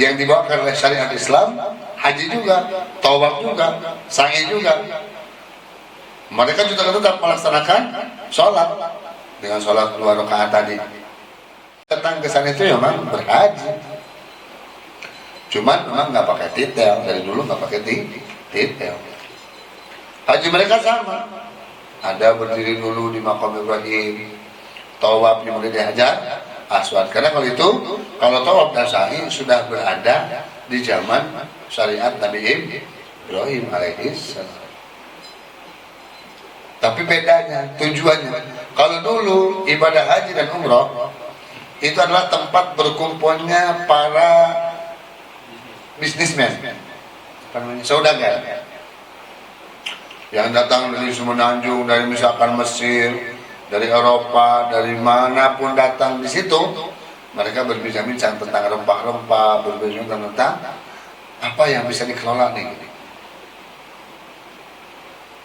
yang dibawakan oleh syariat Islam, haji juga, tawaf juga, sa'i juga. Mereka juga tetap melaksanakan sholat dengan sholat 2 rakaat tadi. Datang ke sana itu memang berhaji, cuman memang nggak pakai titel, dari dulu nggak pakai titel. Haji mereka sama, ada berdiri dulu di makam Ibrahim, tawaf di Hajar Aswad. Karena kalau tawaf dan sa'i sudah berada di zaman syariat Nabi Ibrahim alaihissalam. Tapi bedanya, tujuannya. Kalau dulu ibadah haji dan umroh itu adalah tempat berkumpulnya para bisnismen, saudagar, yang datang dari Semenanjung, dari misalkan Mesir, dari Eropa, dari manapun datang di situ, mereka berbincang-bincang tentang rempah-rempah, berbincang tentang apa yang bisa dikelola nih.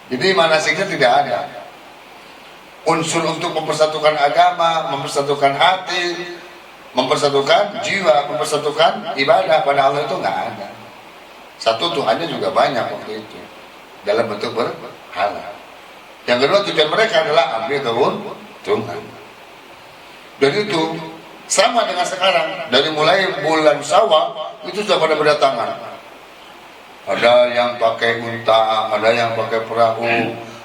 Jadi manasiknya tidak ada. Unsur untuk mempersatukan agama, mempersatukan hati, mempersatukan jiwa, mempersatukan ibadah pada Allah itu nggak ada. Satu, Tuhannya juga banyak waktu itu dalam bentuk berhala. Yang kedua, tujuan mereka adalah ambil keuntungan. Dan itu sama dengan sekarang. Dari mulai bulan Syawal itu sudah pada berdatangan. Ada yang pakai unta, ada yang pakai perahu,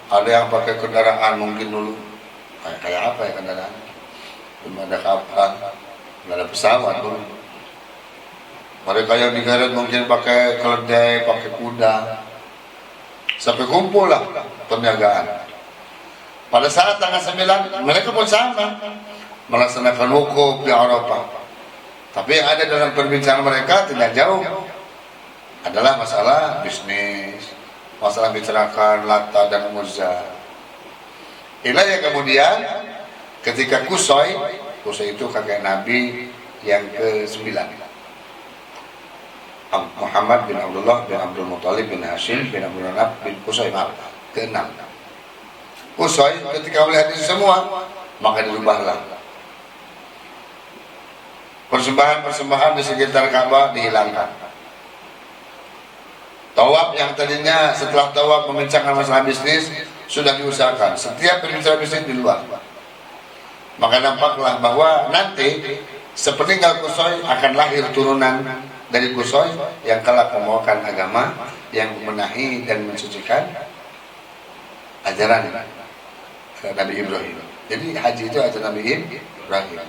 ada yang pakai kendaraan mungkin dulu. Kayak apa ya kendaraan? Belum ada kapal, belum ada pesawat dulu. Mereka yang digeret mungkin pakai keledai, pakai kuda. Sampai kumpul lah perniagaan. Pada saat tanggal 9, mereka pun sama melaksanakan wukuf di Arafah. Tapi yang ada dalam perbincangan mereka tidak jauh adalah masalah bisnis, masalah bicarakan Lata dan Uzza. Inilah yang kemudian ketika Qusay itu kakek Nabi yang ke-9, Muhammad bin Abdullah bin Abdul Muttalib bin Hashim bin Abdul Manaf bin Qusay ke-6. Qusay ketika melihat itu semua, maka dirubahlah. Persembahan-persembahan di sekitar Ka'bah dihilangkan. Tawaf yang tadinya setelah tawaf membincangkan masalah bisnis sudah diusahakan. Setiap perbincangan bisnis di luar. Maka nampaklah bahwa nanti sepeninggal Qusay akan lahir turunan dari Qusay yang kelak membawakan agama yang membenahi dan mensucikan ajaran Nabi Ibrahim. Jadi haji itu ajaran Nabi Ibrahim.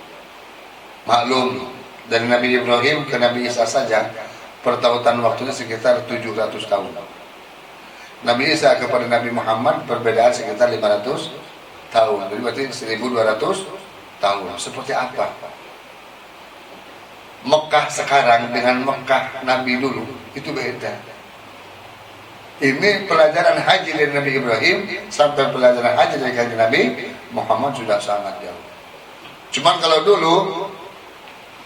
Maklum, dari Nabi Ibrahim ke Nabi Isa saja pertautan waktunya sekitar 700 tahun. Nabi Isa kepada Nabi Muhammad perbedaan sekitar 500 tahun. Jadi berarti 1200 tahun. Seperti apa Mekah sekarang dengan Mekah Nabi dulu itu beda. Ini pelajaran haji dari Nabi Ibrahim sampai pelajaran haji dari Nabi Muhammad sudah sangat jauh. Cuman kalau dulu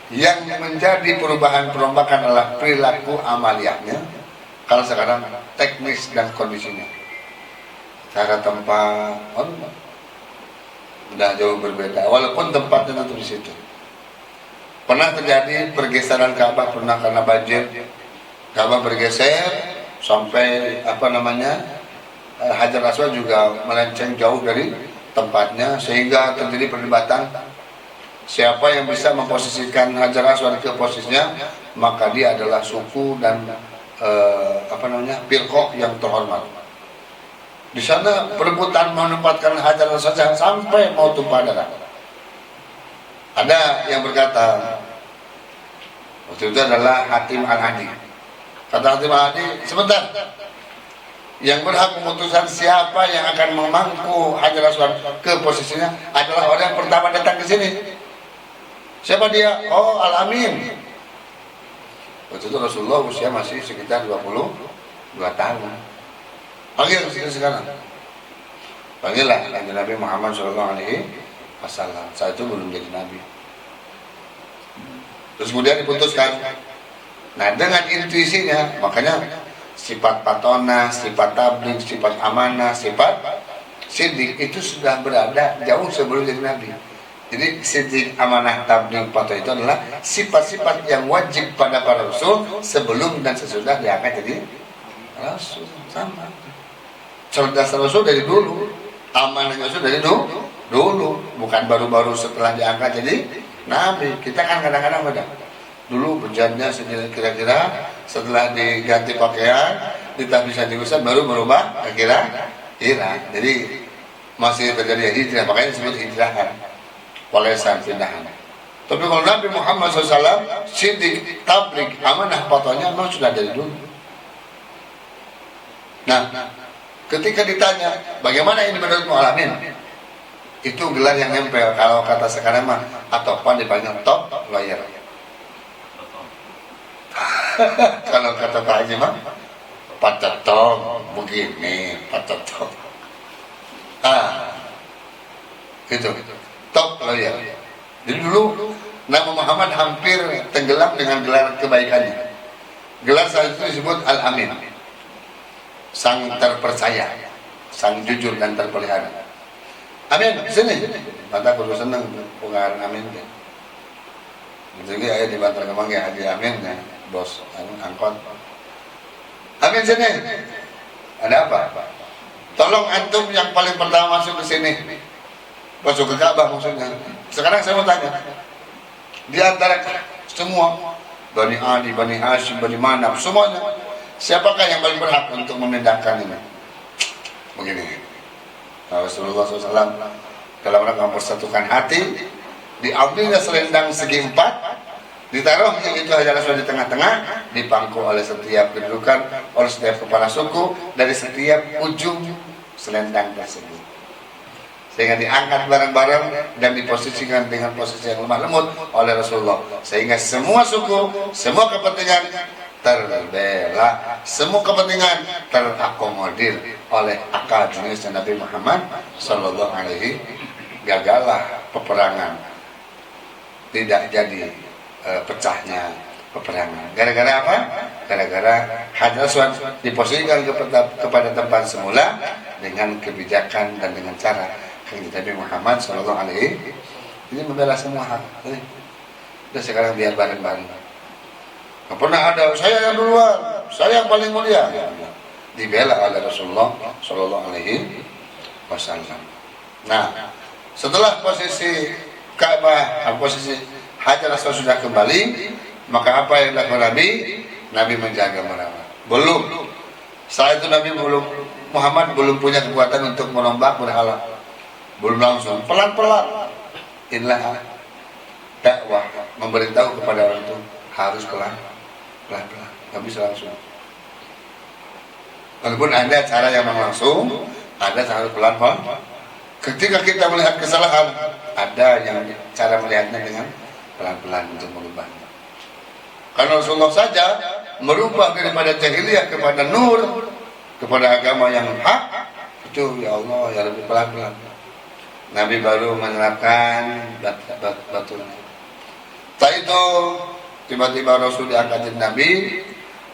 yang menjadi perubahan perombakan adalah perilaku amaliyahnya. Kalau sekarang teknis dan kondisinya, cara tempat, udah jauh berbeda. Walaupun tempatnya tetap di situ. Pernah terjadi pergeseran Ka'bah, pernah karena banjir Ka'bah bergeser sampai Hajar Aswad juga melenceng jauh dari tempatnya sehingga terjadi perdebatan. Siapa yang bisa memposisikan Hajar Aswad ke posisinya, maka dia adalah suku dan firqah yang terhormat. Di sana perebutan menempatkan Hajar Aswad sampai mau tumpah darah. Ada yang berkata, waktu itu adalah Hatim Al-Hadi. Kata Hatim Al-Hadi, sebentar, yang berhak memutuskan siapa yang akan memangku Hajar Aswad ke posisinya adalah orang yang pertama datang ke sini. Siapa dia? Oh, Al-Amin. Waktu itu Rasulullah usia masih sekitar 22 tahun. Panggil ke sini sekarang. Panggillah Nabi Muhammad SAW. Saat itu belum jadi Nabi. Terus kemudian diputuskan. Nah, dengan intuisinya, makanya sifat patona, sifat tabligh, sifat amanah, sifat siddiq itu sudah berada jauh sebelum jadi Nabi. Jadi siddiq, amanah, tabligh, fatwa itu adalah sifat-sifat yang wajib pada para rasul sebelum dan sesudah diangkat jadi rasul. Sama. Cerdas rasul dari dulu, amanah rasul dari dulu, bukan baru-baru setelah diangkat jadi nabi. Kita kan kadang-kadang beda. Dulu berjanjinya kira-kira setelah diganti pakaian, kita bisa diusap baru berubah kira-kira. Jadi masih terjadi hijrah, makanya disebut hijrahan. Walesan pindahan. Tapi kalau Nabi Muhammad SAW siddiq, tabligh, amanah, fatwanya memang sudah dari dulu. Nah, ketika ditanya bagaimana ini menurutmu alamin, itu gelar yang nempel. Kalau kata sekarang mah atau pan dipanggil top lawyer. Kalau kata Pak Haji mah pacetong begini, pacetong. Gitu. Top lawyer. Jadi dulu nama Muhammad hampir tenggelam dengan gelar kebaikannya. Gelar saat itu disebut Al-Amin, sang terpercaya, sang jujur dan terpelihara. Amin, sini. Mata kudu seneng pengaran Amin. Jadi ayah di Bantar Kemang ya Haji Amin ya, bos angkot. Amin sini. Ada apa? Tolong antum yang paling pertama masuk ke sini. Masuk ke Ka'bah maksudnya. Sekarang saya mau tanya, di antara semua Bani Adi, Bani Hashim, Bani Manaf, semuanya, siapakah yang paling berhak untuk memindahkan ini? Begini, Rasulullah SAW dalam rangka mempersatukan hati, diambilnya selendang segi empat, ditaruhnya itu Hajar Aswad di tengah-tengah, dipangku oleh setiap kedudukan, oleh setiap kepala suku, dari setiap ujung selendang tersebut. Sehingga diangkat bareng-bareng dan diposisikan dengan posisi yang lemah lembut oleh Rasulullah, sehingga semua suku, semua kepentingan terbela, semua kepentingan terakomodir oleh akal jenius Nabi Muhammad Sallallahu Alaihi. Gagallah peperangan, tidak jadi pecahnya peperangan. Gara-gara apa? Gara-gara Hajar Aswad diposisikan kepada tempat semula dengan kebijakan dan dengan cara Nabi Muhammad Sallallahu Alaihi. Ini membela semua hak. Udah sekarang biar bareng-bareng. Nggak pernah ada saya yang duluan, saya yang paling mulia. Dibela oleh Rasulullah Sallallahu Alaihi Wasallam. Nah, setelah posisi Ka'bah, posisi Hajar Aswad sudah kembali, maka apa yang dilakukan Nabi? Nabi menjaga merawat. Belum. Saat itu Nabi Muhammad belum punya kekuatan untuk merombak berhala. Belum langsung, pelan-pelan. Inilah dakwah, memberitahu kepada orang itu harus pelan-pelan, nggak bisa langsung. Walaupun ada cara yang langsung, ada cara pelan-pelan. Ketika kita melihat kesalahan, ada yang cara melihatnya dengan pelan-pelan untuk merubahnya. Karena Rasulullah saja merubah daripada jahiliyah kepada nur, kepada agama yang hak, itu ya Allah ya lebih pelan-pelan. Nabi baru menerapkan batunya. Setelah itu tiba-tiba Rasul diangkat jadi Nabi,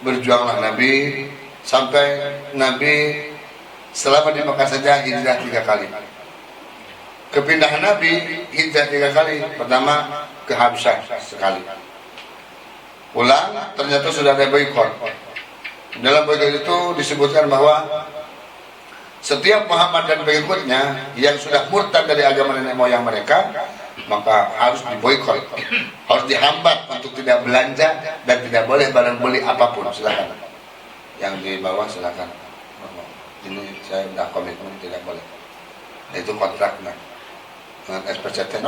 berjuanglah Nabi sampai Nabi selama di Mekah saja hijrah 3 kali. Kepindahan Nabi hijrah 3 kali. Pertama ke Habsyah sekali. Pulang ternyata sudah ada boikot. Dalam boikot itu disebutkan bahwa setiap Muhammad dan pengikutnya yang sudah murtad dari agama nenek moyang mereka, maka harus diboikot, harus dihambat untuk tidak belanja dan tidak boleh barang beli apapun. Silakan, yang di bawah silakan. Ini saya sudah komitmen tidak boleh. Itu kontraknya dengan SPCT,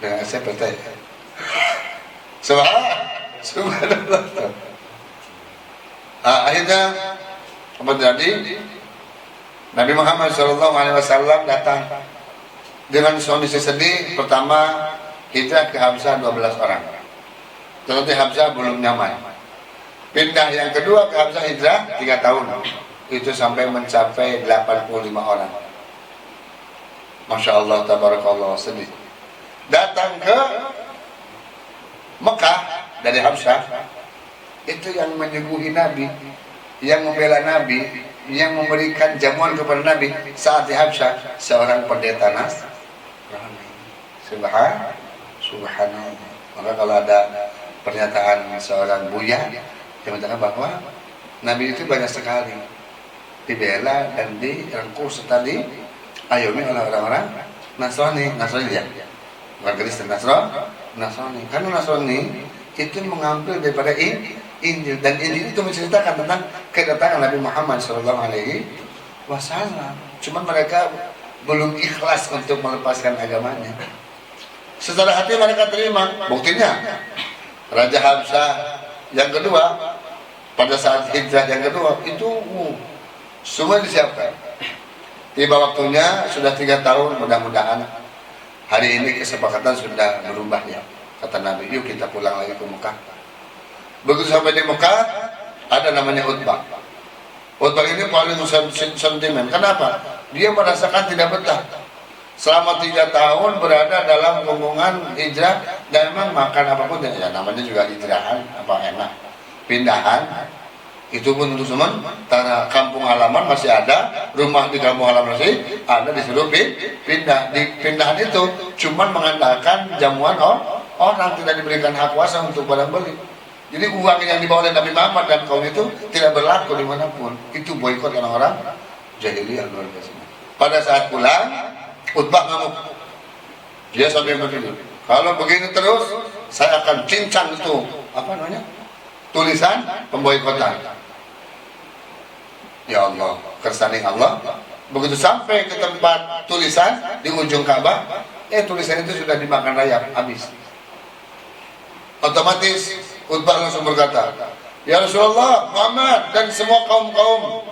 dengan SPT. Subhanallah. Akhirnya apa terjadi? Nabi Muhammad SAW datang dengan kondisi sedih. Pertama hijrah ke Habsyah 12 orang. Tetapi Habsyah belum nyaman. Pindah yang kedua ke Habsyah hijrah 3 tahun. Itu sampai mencapai 85 orang. Masya Allah, tabarakallah, sedih. Datang ke Mekah dari Habsyah, itu yang menyuguhi Nabi, yang membela Nabi, yang memberikan jamuan kepada Nabi saat di Habsyah, seorang pendeta Nasrani. Subhanallah. Maka kalau ada pernyataan seorang Buya yang mengatakan bahwa Nabi itu banyak sekali dibela dan direngkuh serta diayomi oleh orang-orang Nasrani ya, bukan Kristen, Nasrani. Karena Nasrani itu mengambil daripada Injil, dan Injil itu menceritakan tentang kedatangan Nabi Muhammad SAW. Cuman mereka belum ikhlas untuk melepaskan agamanya. Secara hati mereka terima. Buktinya Raja Hamzah yang kedua pada saat hijrah yang kedua itu semua disiapkan. Tiba waktunya sudah 3 tahun, mudah-mudahan hari ini kesepakatan sudah berubah ya. Kata Nabi, yuk kita pulang lagi ke Mekah. Begitu sampai di Mekah, ada namanya Utbah. Utbah ini paling sentimen. Kenapa? Dia merasakan tidak betah. Selama 3 tahun berada dalam rombongan hijrah, dan memang makan apapun ya namanya juga hijrahan, apa enak. Pindahan, itu pun untuk sementara. Kampung halaman masih ada, rumah di kampung halaman masih ada, disuruh pindah. Di pindahan itu cuman mengandalkan jamuan orang, tidak diberikan hak kuasa untuk barang beli. Jadi uang yang dibawa oleh Nabi Muhammad dan kaum itu tidak berlaku dimanapun. Itu boikot orang-orang jahiliyah luar biasa. Pada saat pulang, Utbah ngamuk. Dia sampai begini, kalau begini terus saya akan cincang itu apa namanya, tulisan pemboikotan. Ya Allah, kersane Allah. Begitu sampai ke tempat tulisan di ujung Ka'bah, tulisan itu sudah dimakan rayap habis. Otomatis Utbah langsung berkata, ya Rasulullah, Muhammad dan semua kaum-kaum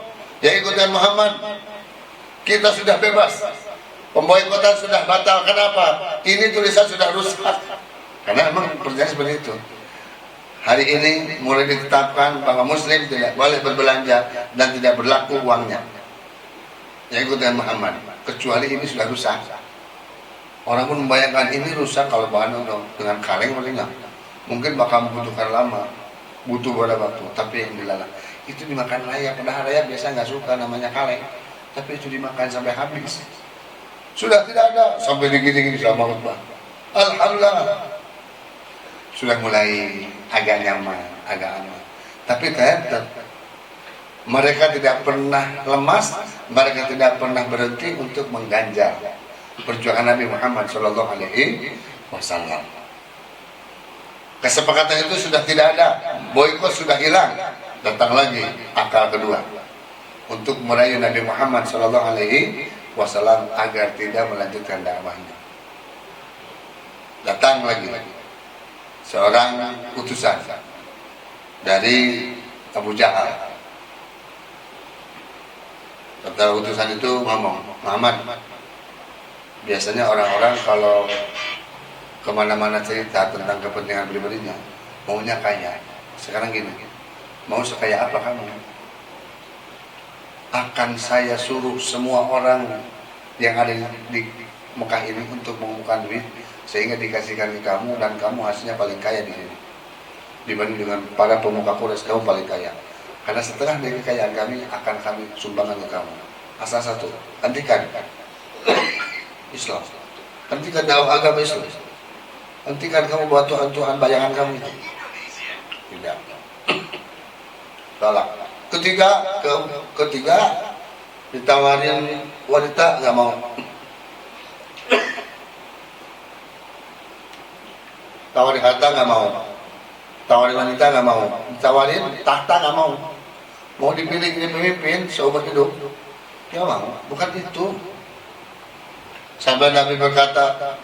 yang ikut dengan Muhammad, kita sudah bebas. Pemboikotan sudah batal. Kenapa? Ini tulisan sudah rusak. Karena memang percaya seperti itu. Hari ini mulai ditetapkan bahwa Muslim tidak boleh berbelanja dan tidak berlaku uangnya yang ikut dengan Muhammad, kecuali ini sudah rusak. Orang pun membayangkan ini rusak kalau bahan dengan kaleng mungkin bakal membutuhkan lama, butuh beberapa waktu. Tapi yang dilalah itu dimakan rayap. Padahal rayap biasa nggak suka namanya kaleng, tapi itu dimakan sampai habis. Sudah tidak ada, sampai digini-gini sama Utbah. Alhamdulillah, sudah mulai agak nyaman, agak aman. Tapi tetap mereka tidak pernah lemas, mereka tidak pernah berhenti untuk mengganjal perjuangan Nabi Muhammad SAW. Kesepakatan itu sudah tidak ada, boikot sudah hilang. Datang lagi akal kedua untuk merayu Nabi Muhammad SAW agar tidak melanjutkan dakwahnya. Datang lagi seorang utusan dari Abu Jahal. Kata utusan itu ngomong, Muhammad, biasanya orang-orang kalau kemana-mana cerita tentang kepentingan pribadinya, maunya kaya. Sekarang gini, mau sekaya apa kamu? Akan saya suruh semua orang yang ada di Mekah ini untuk mengumpulkan duit sehingga dikasihkan ke kamu, dan kamu hasilnya paling kaya di sini dibanding dengan para pemuka Quraisy. Kamu paling kaya, karena setengah dari kekayaan kami akan kami sumbangkan ke kamu. Asal satu, hentikan Islam, hentikan dakwah agama Islam, hentikan kamu buat Tuhan-Tuhan bayangan kamu itu. Tidak, tolak. Ketiga ditawarin wanita, nggak mau. Tawarin harta nggak mau, tawarin wanita nggak mau, tawarin tahta nggak mau. Mau dipilih jadi pemimpin seumur hidup, nggak mau. Bukan itu. Sampai Nabi berkata,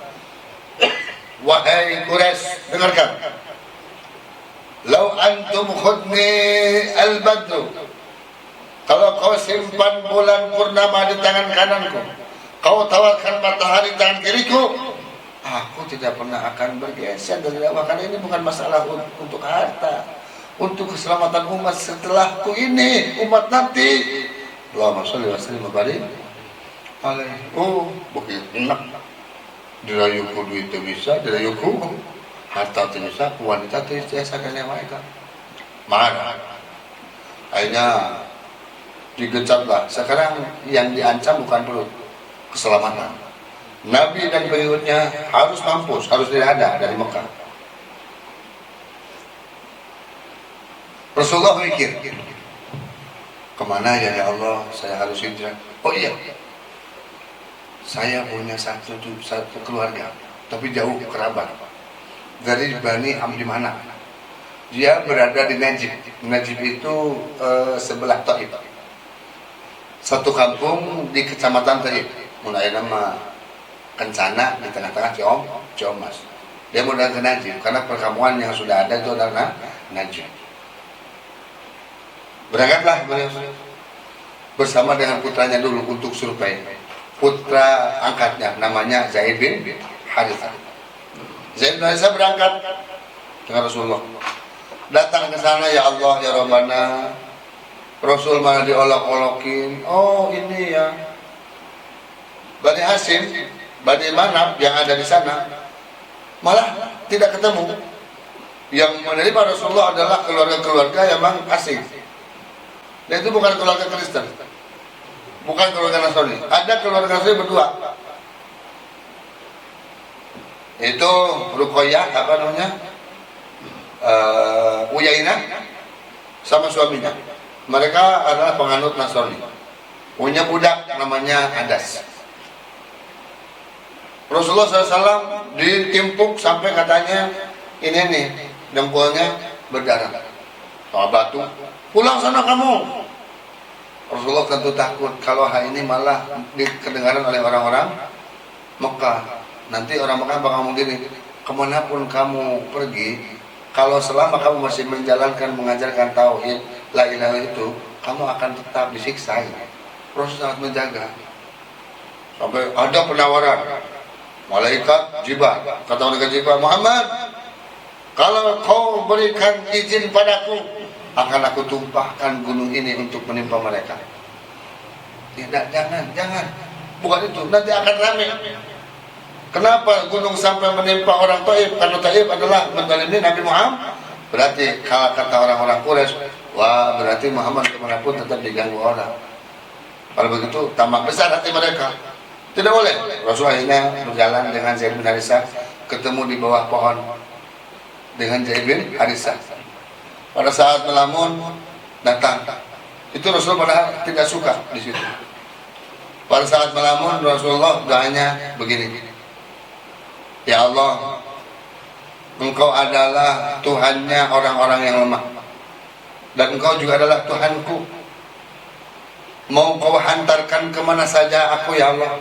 wahai Quraisy, dengarkan. Lau antum khudni al-badru, kalau kau simpan bulan purnama di tangan kananku, kau tawarkan matahari di tangan kiriku, aku tidak pernah akan bergeser dari dakwah. Karena ini bukan masalah untuk harta, untuk keselamatan umat setelahku ini, umat nanti. Allahumma sholli wa sallim wa barik alaihi. Oh, begitu enak. Dirayuku duit itu bisa, dirayuku harta itu bisa, wanita itu biasa kan yang mereka marah. Akhirnya digecatlah. Sekarang yang diancam bukan perut, keselamatan. Nabi dan pengikutnya harus mampus, harus tidak ada dari Mekah. Rasulullah mikir, kemana ya Allah saya harus hijrah? Oh iya, saya punya satu keluarga, tapi jauh kerabat dari Bani Abdi Manaf. Dia berada di Najib. Najib itu sebelah Taif. Satu kampung di kecamatan Taif. Mulai nama Kencana di tengah-tengah Ciomas. Dia mau datang ke Najib karena perkampungan yang sudah ada itu adalah Najib. Berangkatlah beliau bersama dengan putranya dulu untuk survei. Putra angkatnya namanya Zaid bin Harithah. Zaid bin Harithah berangkat dengan Rasulullah. Datang ke sana, ya Allah ya Rabbana. Rasul malah diolok-olokin. Oh ini ya Bani Hashim, Bani Manaf yang ada di sana malah tidak ketemu. Yang menerima Rasulullah adalah keluarga-keluarga yang memang asing. Dan itu bukan keluarga Kristen, bukan keluarga Nasrani. Ada keluarga Nasrani berdua. Itu Ruqayyah Uyainah sama suaminya. Mereka adalah penganut Nasrani. Punya budak namanya Adas. Rasulullah SAW ditimpuk sampai katanya ini nih dempulnya berdarah. Soal batu, pulang sana kamu. Rasulullah tentu takut kalau hal ini malah kedengaran oleh orang-orang Mekah. Nanti orang Mekah bakal ngomong gini, kemanapun kamu pergi, kalau selama kamu masih menjalankan, mengajarkan tauhid, la ilaha itu, kamu akan tetap disiksa. Rasul sangat menjaga. Sampai ada penawaran, malaikat Jibril, kata malaikat Jibril, Muhammad, kalau kau berikan izin padaku, akan aku tumpahkan gunung ini untuk menimpa mereka. Tidak, jangan. Bukan itu, nanti akan ramai. Kenapa gunung sampai menimpa orang Taif? Karena Taif adalah menzalimi Nabi Muhammad. Berarti kalau kata orang-orang Quraisy, wah berarti Muhammad kemanapun tetap diganggu orang. Kalau begitu tambah besar hati mereka. Tidak boleh. Rasul akhirnya berjalan dengan Zaid bin Harithah, ketemu di bawah pohon dengan Zaid bin Harithah. Pada saat melamun datang, itu Rasul padahal tidak suka di situ. Pada saat melamun Rasulullah doanya begini, ya Allah, Engkau adalah Tuhannya orang-orang yang lemah, dan Engkau juga adalah Tuhanku. Mau Kau hantarkan kemana saja aku ya Allah,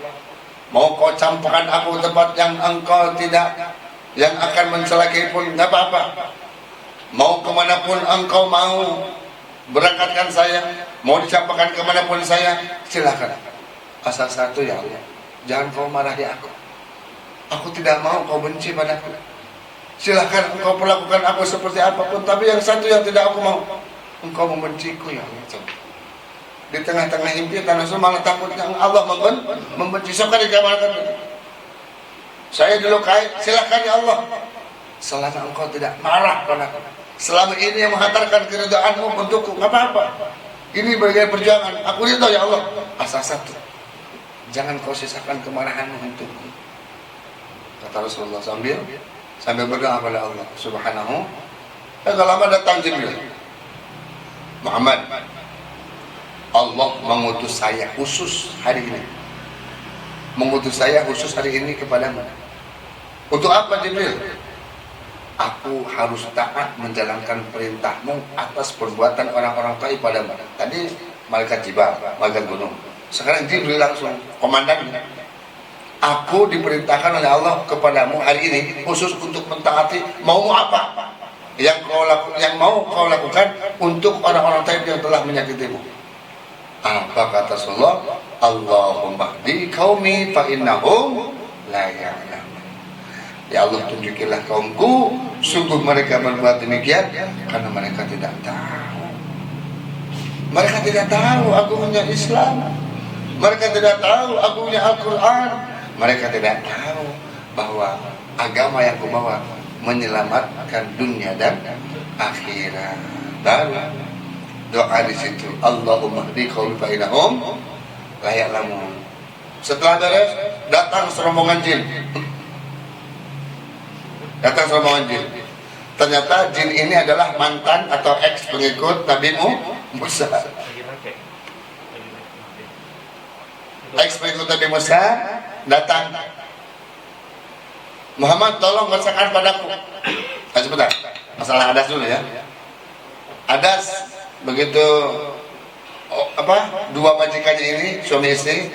mau Kau campakkan aku tempat yang Engkau tidak, yang akan mencelakai pun tidak apa-apa. Mau kemanapun Engkau mau berangkatkan saya, mau dicampakkan kemanapun saya, silakan. Asal satu ya Allah, jangan Kau marahi aku. Aku tidak mau Kau benci padaku. Silahkan Engkau perlakukan aku seperti apapun, tapi yang satu yang tidak aku mau, Engkau membenciku ya Allah. Di tengah-tengah impian Rasul malah takutnya Allah membenci. Sekali dikabarkan, saya dilukai, silahkan ya Allah, selama Engkau tidak marah padaku, selama ini yang menghantarkan keridhaan-Mu untukku, nggak apa-apa. Ini bagian perjuangan. Aku ridho ya Allah. Asal satu, jangan Kau sisakan kemarahan-Mu untukku. Kata Rasulullah sambil berdoa kepada Allah Subhanahu. Agak lama datang Jibril. Muhammad, Allah mengutus saya khusus hari ini. Mengutus saya khusus hari ini kepadamu. Untuk apa Jibril? Aku harus taat menjalankan perintah-Mu atas perbuatan orang-orang Taif padamu. Tadi malaikat Jibril, malaikat gunung. Sekarang Jibril langsung komandannya. Aku diperintahkan oleh Allah kepadamu hari ini khusus untuk mentaati mau apa yang mau kau lakukan untuk orang-orang Taif yang telah menyakitimu. Apa kata Rasulullah? Allahumma hdi qaumi fa innahum la ya'lamun. Ya Allah, tunjukilah kaumku, sungguh mereka berbuat demikian karena mereka tidak tahu. Mereka tidak tahu agungnya Islam. Mereka tidak tahu agungnya Al-Quran. Mereka tidak tahu bahwa agama yang kubawa menyelamatkan dunia dan akhirat. Baru doa di situ, Allahumma hdi qaumi fa innahum la ya'lamun. Setelah beres, datang serombongan jin. Datang serombongan jin. Ternyata jin ini adalah mantan atau ex pengikut Nabi Musa. Ex pengikut Nabi Musa datang. Muhammad, tolong bacakan padaku. Sebentar, masalah adas dulu ya. Adas begitu dua majikannya ini suami istri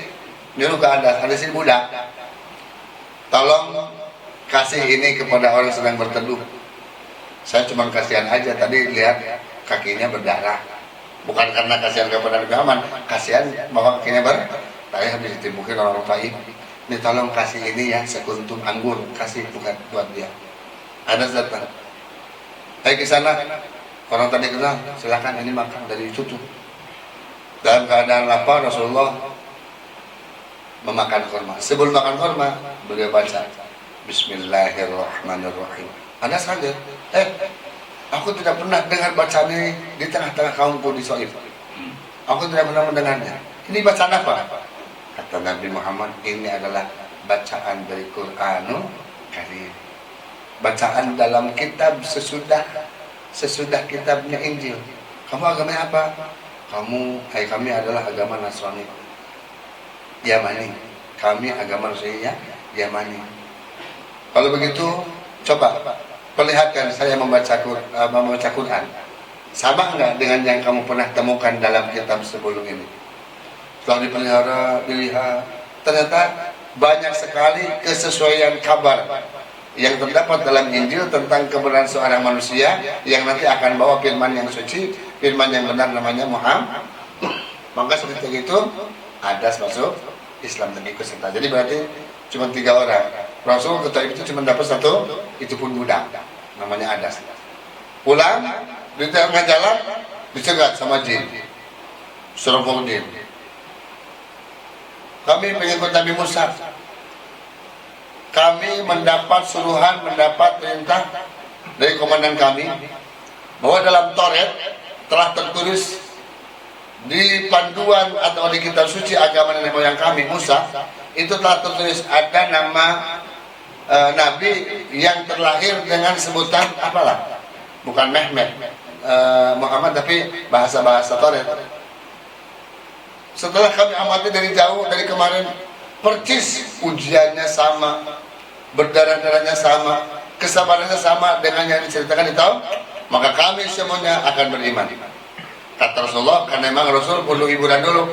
nyuruh ke Adas ini budak, tolong kasih ini kepada orang sedang berteduh. Saya cuma kasihan aja, tadi lihat kakinya berdarah, bukan karena kasihan kepada Nabi Muhammad, kasihan bahwa kakinya berdarah habis ditimbukin orang Taif. Ini tolong kasih ini ya, sekuntum anggur, kasih buat dia. Adas datang, ayo ke sana. Orang tadi kenal, silakan ini makan dari cucu. Dalam keadaan lapar, Rasulullah memakan kurma. Sebelum makan kurma, beliau baca Bismillahirrahmanirrahim. Anda sadar, aku tidak pernah dengar bacaan ini di tengah-tengah kaumku di Soif. Aku tidak pernah mendengarnya. Ini bacaan apa? Kata Nabi Muhammad, ini adalah bacaan dari Qur'anul Karim. Bacaan dalam kitab sesudah kitabnya Injil. Kamu agamanya apa? Kami adalah agama Nasrani Yamani. Kami agama Nasrani Yamani. Kalau begitu, coba perlihatkan saya membaca Quran. Sama enggak dengan yang kamu pernah temukan dalam kitab sebelum ini? Setelah dipelihara, dilihat, ternyata banyak sekali kesesuaian kabar yang terdapat dalam Injil tentang kebenaran seorang manusia yang nanti akan bawa firman yang suci, firman yang benar namanya Muhammad. Maka seperti itu Adas masuk Islam dan ikut serta. Jadi berarti cuma 3 orang. Rasul ketika itu cuma dapat 1, itu pun budak, namanya Adas. Pulang di tengah jalan dicegat sama jin, serombong jin. Kami pengikut Nabi Musa. Kami mendapat suruhan, mendapat perintah dari komandan kami bahwa dalam Taurat telah tertulis di panduan atau di kitab suci agama nenek moyang kami Musa, itu telah tertulis ada nama nabi yang terlahir dengan sebutan apalah, bukan Mehmet, Muhammad, tapi bahasa-bahasa Taurat. Setelah kami amati dari jauh, dari kemarin, percis ujiannya sama, berdarah-darahnya sama, kesabarannya sama dengan yang diceritakan di Taurat, maka kami semuanya akan beriman. Kata Rasulullah, karena memang Rasul perlu hiburan dulu,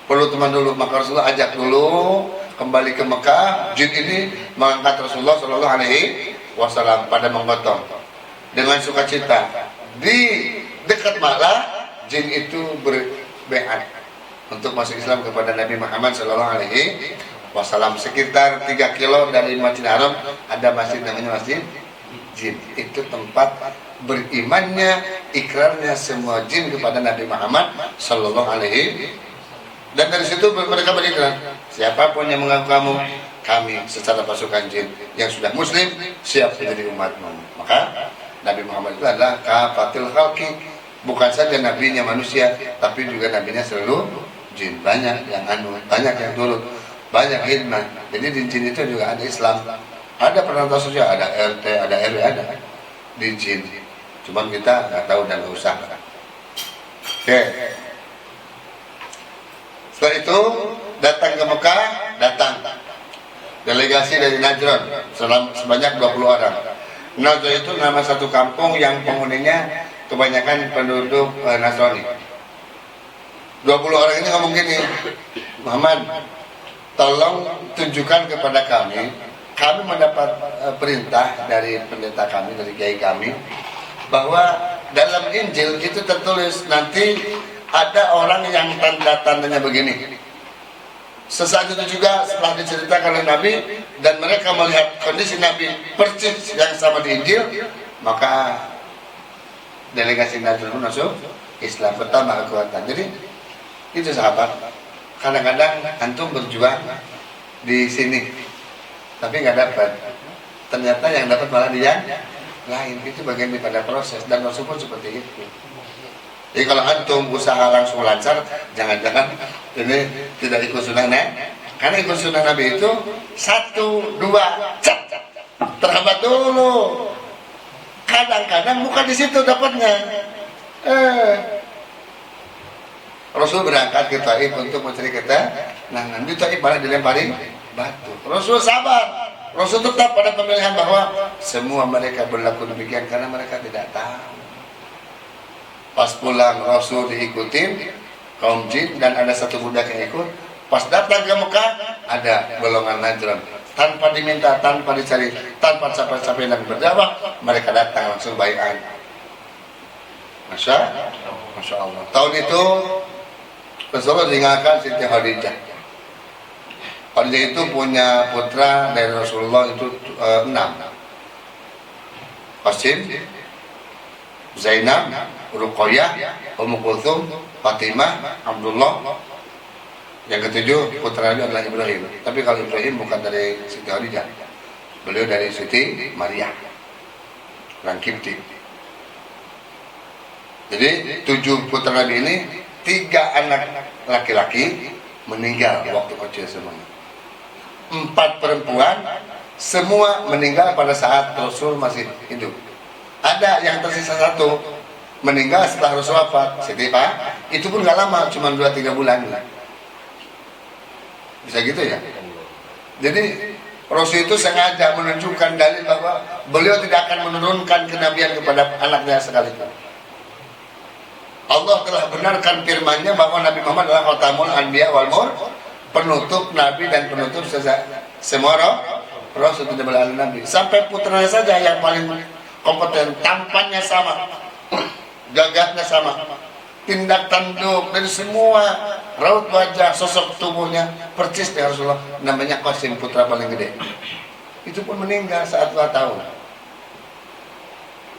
perlu teman dulu, maka Rasulullah ajak dulu kembali ke Mekah. Jin ini mengangkat Rasulullah Shallallahu Alaihi Wasallam pada menggotong dengan sukacita. Di dekat Makkah, jin itu berbeat untuk masuk Islam kepada Nabi Muhammad Shallallahu Alaihi Wasallam. Sekitar 3 kilo dari Masjidil Haram ada masjid namanya Masjid Jin. Itu tempat berimannya, ikrarnya semua jin kepada Nabi Muhammad Shallallahu Alaihi. Dan dari situ mereka berikrar, siapapun yang mengaku kami secara pasukan jin yang sudah muslim siap menjadi umatmu. Maka Nabi Muhammad itu adalah kafatil khalqi, bukan saja nabinya manusia, tapi juga nabinya seluruh jin. Banyak yang banyak yang turut, banyak hikmah. Jadi di jin itu juga ada Islam, ada perantau sosial, ada RT, ada RW, ada di jin. Cuman kita nggak tahu dan nggak usah. Oke. Setelah itu datang ke Mekah, datang delegasi dari Najran sebanyak 20 orang. Najran itu nama satu kampung yang penghuninya kebanyakan penduduk Nasrani. 20 orang ini ngomong gini, Muhammad, tolong tunjukkan kepada kami mendapat perintah dari pendeta kami, dari kiai kami, bahwa dalam Injil itu tertulis nanti ada orang yang tanda-tandanya begini. Sesaat itu juga setelah diceritakan oleh Nabi dan mereka melihat kondisi Nabi persis yang sama di Injil, maka delegasi Najran masuk Islam, pertama kekuatan. Jadi itu sahabat, kadang-kadang antum berjuang di sini tapi nggak dapat, ternyata yang dapat malah dia lain. Itu bagian daripada proses, dan Rasul pun seperti itu. Jadi kalau antum usaha langsung lancar, jangan-jangan ini tidak ikut sunnah Karena ikut sunnah Nabi itu 1, 2, cat, terhambat dulu. Kadang-kadang bukan di situ dapatnya. Rasul berangkat ke Taif untuk mencari ketenangan. Di Taif malah dilemparin batu. Rasul sabar. Rasul tetap pada pemilihan bahwa semua mereka berlaku demikian karena mereka tidak tahu. Pas pulang Rasul diikutin kaum jin dan ada satu budak yang ikut. Pas datang ke Mekah ada golongan Najran. Tanpa diminta, tanpa dicari, tanpa capek-capek dan berdakwah, mereka datang langsung bai'an. Masya Allah. Tahun itu Rasulullah diingatkan Siti Khadijah. Khadijah itu punya putra dari Rasulullah itu 6. Qasim, Zainab, Ruqayyah, Ummu Kulthum, Fatimah, Abdullah. Yang ketujuh putra Nabi adalah Ibrahim. Tapi kalau Ibrahim bukan dari Siti Khadijah, beliau dari Siti Maria, orang Kipti. Jadi 7 putra Nabi ini, 3 anak laki-laki meninggal waktu kecil semuanya. 4 perempuan semua meninggal pada saat Rasul masih hidup. Ada yang tersisa 1 meninggal setelah Rasul wafat, Siti Pak. Itu pun nggak lama, cuma 2-3 bulan. Bisa gitu ya. Jadi Rasul itu sengaja menunjukkan dalil bahwa beliau tidak akan menurunkan kenabian kepada anaknya sekalipun. Allah telah benarkan firman-Nya bahwa Nabi Muhammad adalah khatamul anbiya wal mursalin, penutup nabi dan penutup semua rasul tidak boleh ada nabi. Sampai putranya saja yang paling kompeten, tampannya sama, gagahnya sama, tindak tanduk dan semua raut wajah, sosok tubuhnya persis dengan Rasulullah. Namanya Qasim, putra paling gede. Itu pun meninggal saat 2 tahun.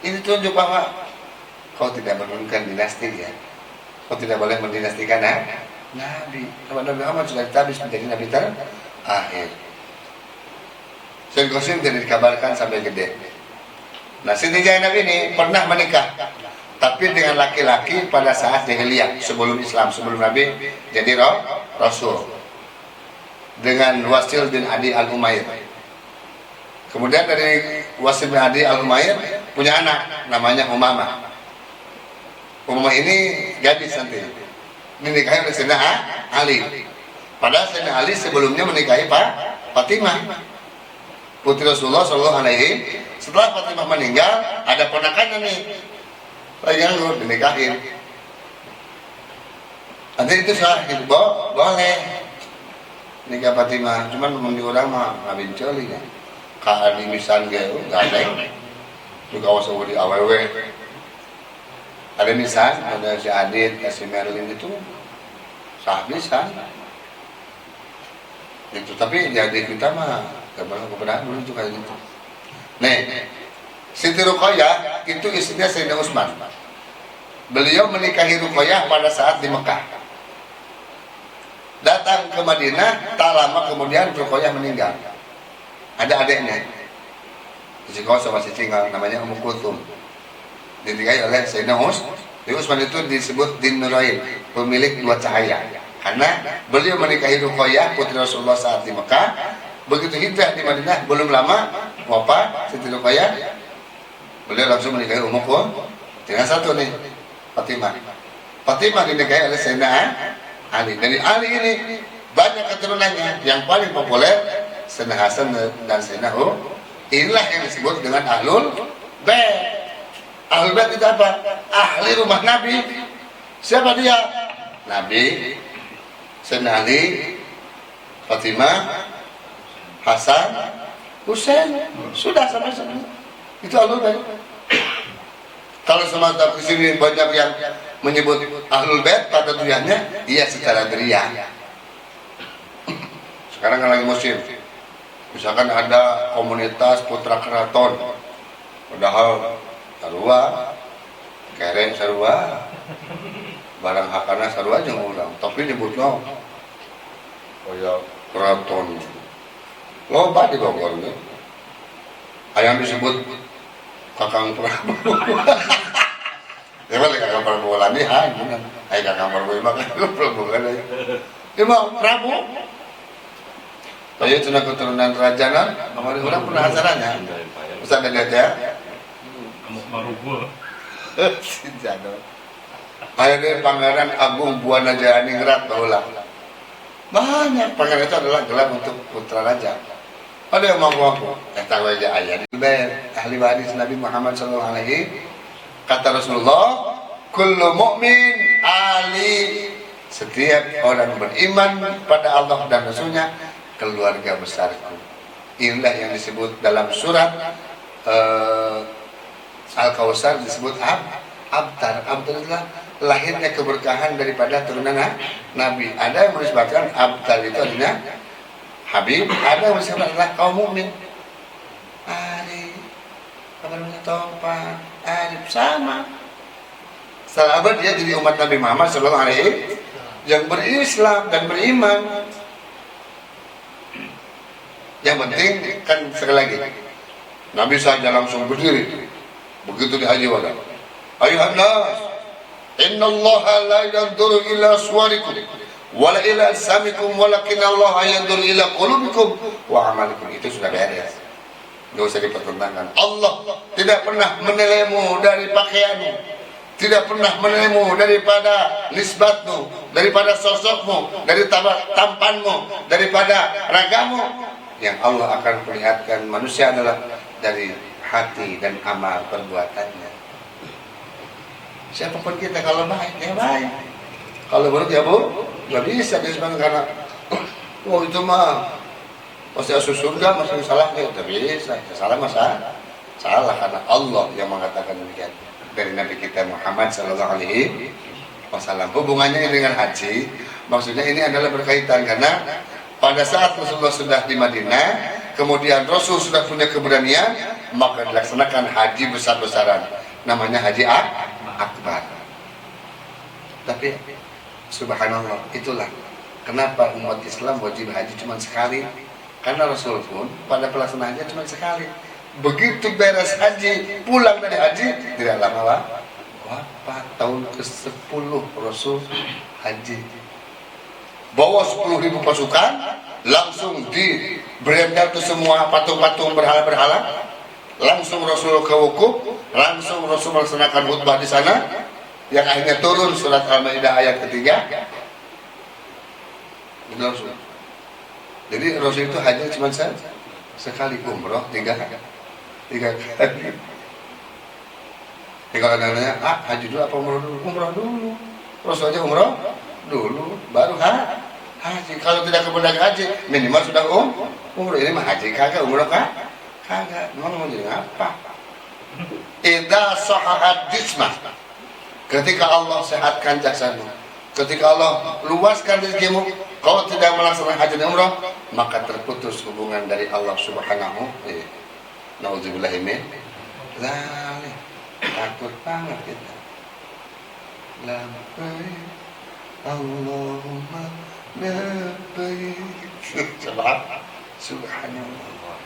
Ini tunjuk bahwa kau tidak menurunkan dinasti ya. Kau tidak boleh mendinastikan Nabi. Nabi Muhammad sudah ditabis menjadi Nabi terakhir. Sayyid Qasim tidak dikabarkan sampai gede. Nah, Siti Zainab ini pernah menikah, tapi dengan laki-laki pada saat jahiliyah, sebelum Islam, sebelum Nabi jadi Rasul, dengan Wasil bin Adi Al-Umair. Kemudian dari Wasil bin Adi Al-Umair punya anak namanya Umamah. Umamah ini gadis nanti dinikahi oleh Sayyidina Ali. Padahal Sayyidina Ali sebelumnya menikahi Fatimah, putri Rasulullah SAW. Setelah Fatimah meninggal, ada ponakannya nih lagi nganggur, dinikahin. Nanti itu sah, gitu, boleh nikah Fatimah. Cuman di orang mah nggak bincang ya. Kalau di misalnya nggak ada juga awal di aww. Ada misal, ada si Adit, si Merlin itu sah bisa. Itu tapi jadi kita mah kebenaran dulu itu kayak gitu. Nih, Siti Ruqayyah itu istrinya Sayyidina Utsman. Beliau menikahi Ruqayyah pada saat di Mekah. Datang ke Madinah, tak lama kemudian Ruqayyah meninggal. Ada adiknya, si Koso masih tinggal, namanya Ummu Kulthum. Dinikahi oleh Sayyidina Utsman itu disebut Din Nurain, pemilik 2 cahaya. Karena beliau menikahi Ruqayyah putri Rasulullah saat di Mekah. Begitu hijrah di Madinah, belum lama wafat Siti Ruqayyah, beliau langsung menikahi Ummu Kulthum dengan 1 nih, Fatimah. Fatimah dinikahi oleh Sayyidina Ali. Dari Ali ini banyak keturunannya. Yang paling populer Sayyidina Hasan dan Sayyidina Inilah yang disebut dengan Ahlul Bait. Ahlul Bait itu apa? Ahli rumah Nabi. Siapa dia? Nabi, Sayyidina Ali, Fatimah, Hasan, Husain. Sudah sampai sana. Itu Ahlul Bait. Kalau semata kesini banyak yang menyebut Ahlul Bait pada tujuannya, iya secara geria. Sekarang kan lagi musim. Misalkan ada komunitas putra keraton, padahal sarua, kereng sarua, barang hakana sarua jeung ulang, tapi nyebutnya kaya keraton. Loba di Bogor nih. Ayam disebut Kakang Prabu. Ya balik Kakang Prabu lani hai bener. Ai Kakang Prabu mah kan Prabu kan. Dia mah Prabu. Saya cina keturunan kerajaan, kemarin orang pernah acaranya. Ustaz ada lihat ya? Amuk Marugo. Sinjano. Akhirnya Pangeran Agung Buana Jayaningrat bahulah. Banyak pangeran itu adalah gelar untuk putra raja. Ada yang mampu-mampu. Tahu aja ayat. Ahli waris Nabi Muhammad SAW. Kata Rasulullah, kullu mu'min ali. Setiap orang beriman pada Allah dan Rasulnya, keluarga besarku. Inilah yang disebut dalam surat Al-Kautsar disebut Abtar. Abtar adalah lahirnya keberkahan daripada turunan Nabi. Ada yang menisbatkan Abtar itu artinya Habib, ada yang menisbatkan adalah kaum mukmin. Ali, apa namanya Topan, Arif sama. Sahabat dia jadi umat Nabi Muhammad SAW yang berislam dan beriman. Yang penting kan sekali lagi Nabi saja langsung berdiri begitu di haji wada. Ayuhan nas, inna Allah la yanzuru ila suwarikum wala ila samikum walakin Allah yanzuru ila qulubikum wa amalikum. Itu sudah beres, nggak usah dipertentangkan. Allah tidak pernah menilaimu dari pakaianmu, tidak pernah menilaimu daripada nisbatmu, daripada sosokmu, dari tampanmu, daripada ragamu. Yang Allah akan perlihatkan manusia adalah dari hati dan amal perbuatannya. Siapapun kita kalau baik, ya baik. Kalau buruk ya bu, nggak bisa disebutkan karena oh itu mah masih masuk surga, masih salah nggak bisa. Salah masa salah karena Allah yang mengatakan demikian dari Nabi kita Muhammad Sallallahu Alaihi Wasallam. Hubungannya dengan haji, maksudnya ini adalah berkaitan karena pada saat Rasulullah sudah di Madinah, kemudian Rasul sudah punya keberanian, maka dilaksanakan haji besar-besaran. Namanya haji akbar. Tapi subhanallah, itulah kenapa umat Islam wajib haji cuma sekali. Karena Rasul pun pada pelaksanaannya cuma sekali. Begitu beres haji, pulang dari haji, tidak lama wafat. Tahun ke-10 Rasul haji. Bawa 10.000 pasukan, langsung di berendam ke semua patung-patung berhala-berhala. Langsung Rasul ke wukuf, langsung Rasul melaksanakan khutbah di sana, yang akhirnya turun surat Al-Maidah ayat ketiga. Jadi Rasul itu haji cuma sekali, umroh tiga kali. Kalau nanya, haji dulu apa umroh dulu? Umroh dulu. Rasul aja umroh dulu, baru haji. Kalau tidak kemudian haji, minimal sudah umroh. Ini mah haji kagak, umroh kagak. Mau jadi apa? Idza sahahat jismah, ketika Allah sehatkan jasadmu, ketika Allah luaskan rezekimu, kau tidak melaksanakan haji dan umroh, maka terputus hubungan dari Allah Subhanahu. Nauzubillah min dzalik. Takut banget kita. Labbaik Allahumma labbaik. Subhanallah.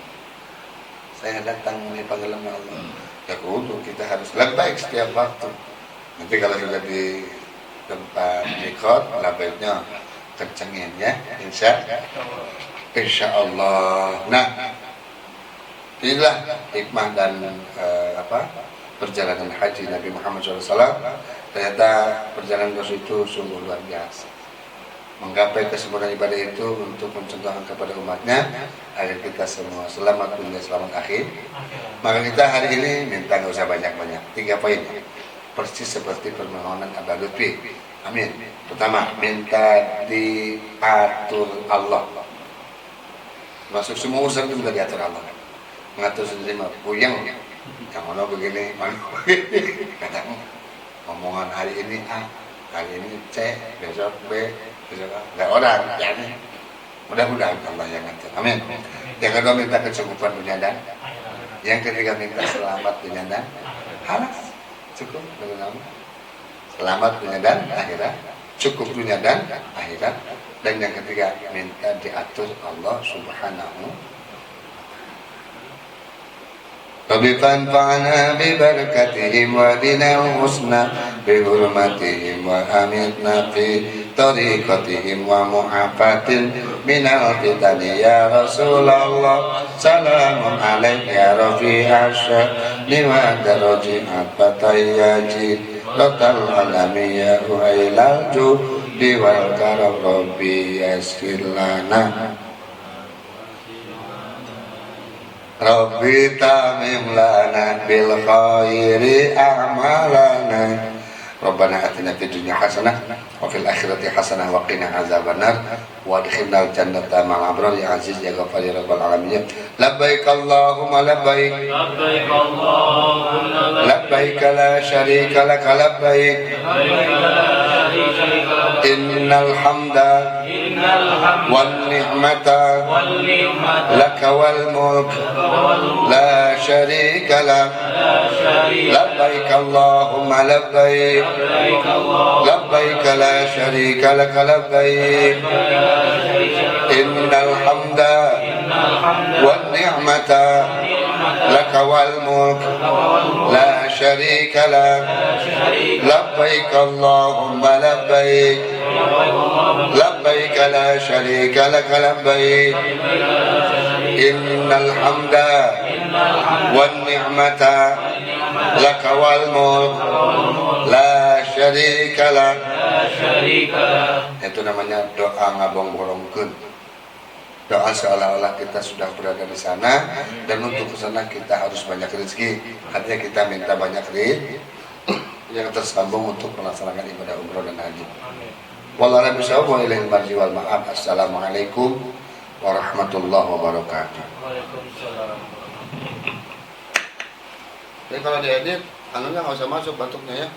Saya datang menyembah Allah. Ya kudu kita harus labbaik setiap waktu. Nanti kalau sudah di tempat mikot, labbaiknya kencengin ya, insya Allah. Nah, inilah hikmah dan perjalanan haji Nabi Muhammad SAW. Ternyata perjalanan Rasul itu sungguh luar biasa. Menggapai kesempurnaan ibadah itu untuk mencontohkan kepada umatnya agar kita semua selamat dunia, selamat akhir. Maka kita hari ini minta nggak usah banyak-banyak. 3 poin, persis seperti permohonan Abah Lutfi. Amin. Pertama, minta diatur Allah. Masuk semua urusan itu minta diatur Allah. Mengatur sendiri mah puyeng. Yang mana begini, mana begini. Katamu, omongan hari ini A, hari ini C, besok B, besok A. Nggak orang, ya nih. Mudah-mudahan Allah yang ngatur. Amin. Yang kedua minta kecukupan dunia dan yang ketiga minta selamat dunia dan halas. Cukup dengan nama. Selamat dunia dan akhirat. Cukup dunia dan akhirat. Dan yang ketiga minta diatur Allah Subhanahu. Rabbi fanfa'na bi barakatihim wa dina husna bi hurmatihim wa amitna fi tariqatihim wa mu'afatin minal fitani ya Rasulullah salamun alaika ya Rafi asyani wa daraji abatayyaji Ratal alami ya uhailal judi wal karam Rabbi yassir lana Rabbi tamim lana bil khairi a'malana Rabbana atina fid dunya hasanah wa fil akhirati hasanah wa qina azabannar wa adkhilnal jannata ma'al abrar ya aziz ya ghafar ya rabbal alamin labbaik allahumma labbaik labbaik Allahumma labbaik la syarika lak labbaik innal hamda wan ni'mata lak wal mulk la syarika lak labbaik allahumma labbaik labbaik la syarika lak labbaik innal hamda wan ni'mata lak wal mulk la syarika lak labbaik allahumma labbaik labbaik la syarika lak labbaik innal hamda wan ni'mata lak wal mulk la syarika lak. Itu namanya doa ngabong-borongkeun. Doa seolah-olah kita sudah berada di sana dan untuk ke sana kita harus banyak rezeki. Artinya kita minta banyak rezeki yang tersambung untuk melaksanakan ibadah umroh dan haji. Wallahu a'lam wa ilaihi marji wal ma'ab. Assalamualaikum warahmatullahi wabarakatuh. Waalaikumsalam. Jadi kalau diedit, anunya nggak usah masuk batuknya ya.